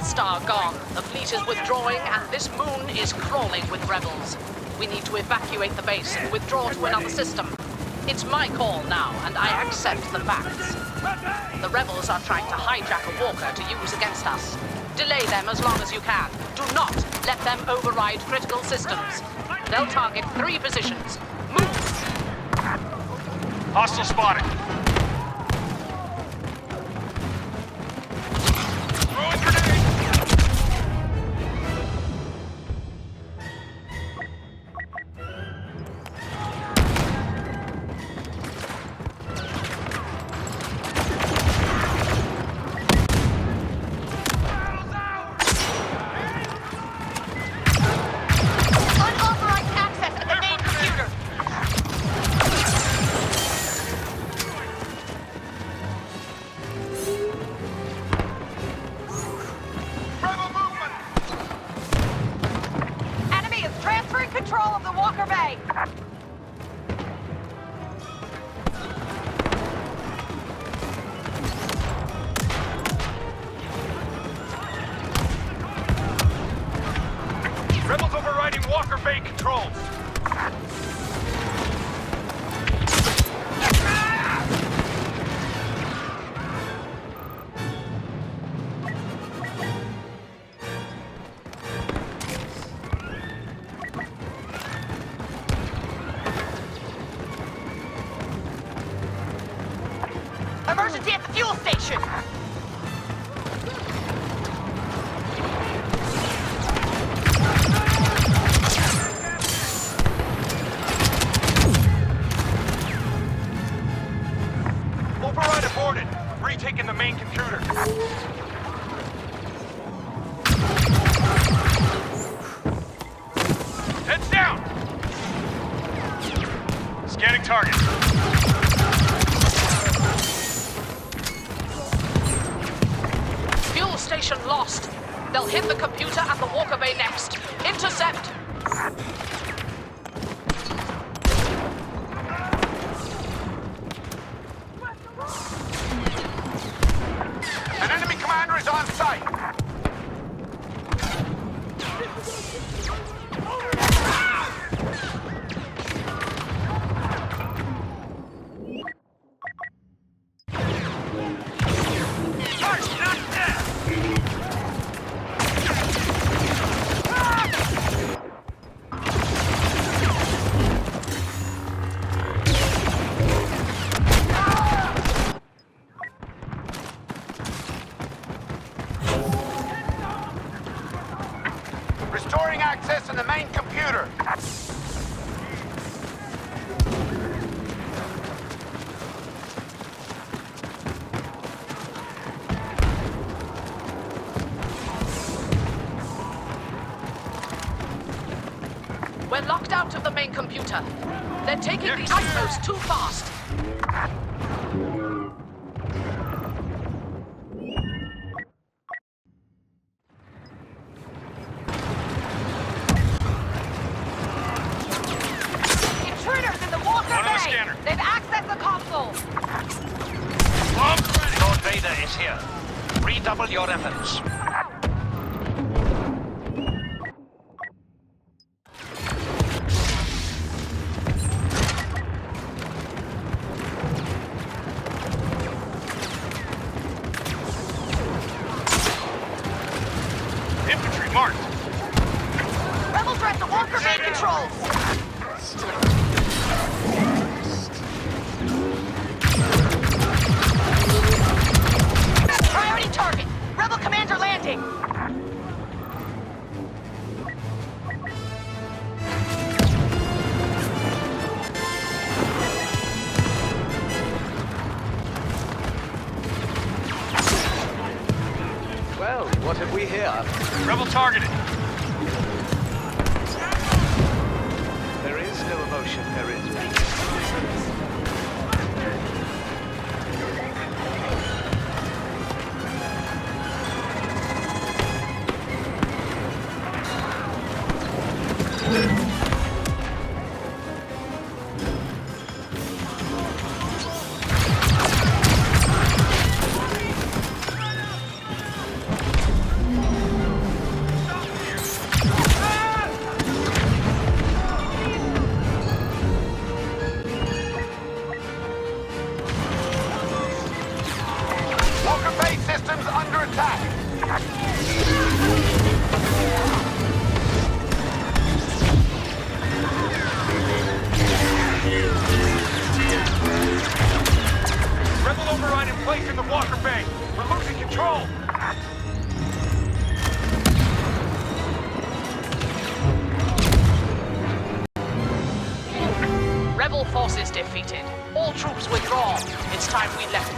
Star gone. The fleet is withdrawing, and this moon is crawling with rebels. We need to evacuate the base and withdraw to another system. It's my call now, and I accept the facts. The rebels are trying to hijack a walker to use against us. Delay them as long as you can. Do not let them override critical systems. They'll target 3 positions. Move! Hostile spotted. Throwing grenade! Control of the Walker Bay! Rebels overriding Walker Bay controls. Emergency at the fuel station! Override aborted. Retaking the main computer. Heads down! Scanning target. Fuel station lost. They'll hit the computer at the Walker Bay next. Intercept! An enemy commander is on site. Restoring access to the main computer. We're locked out of the main computer. They're taking the outpost too fast. Intruders in the Walker One on the Bay! scanner. They've accessed the console! Bombs ready. Lord Vader is here. Redouble your efforts. Infantry marked. Rebels are at the Walker Bay controls! Priority target! Rebel commander landing! Well, what have we here? Rebel targeted. There is no emotion, there is peace. defeated. All troops withdraw. It's time we left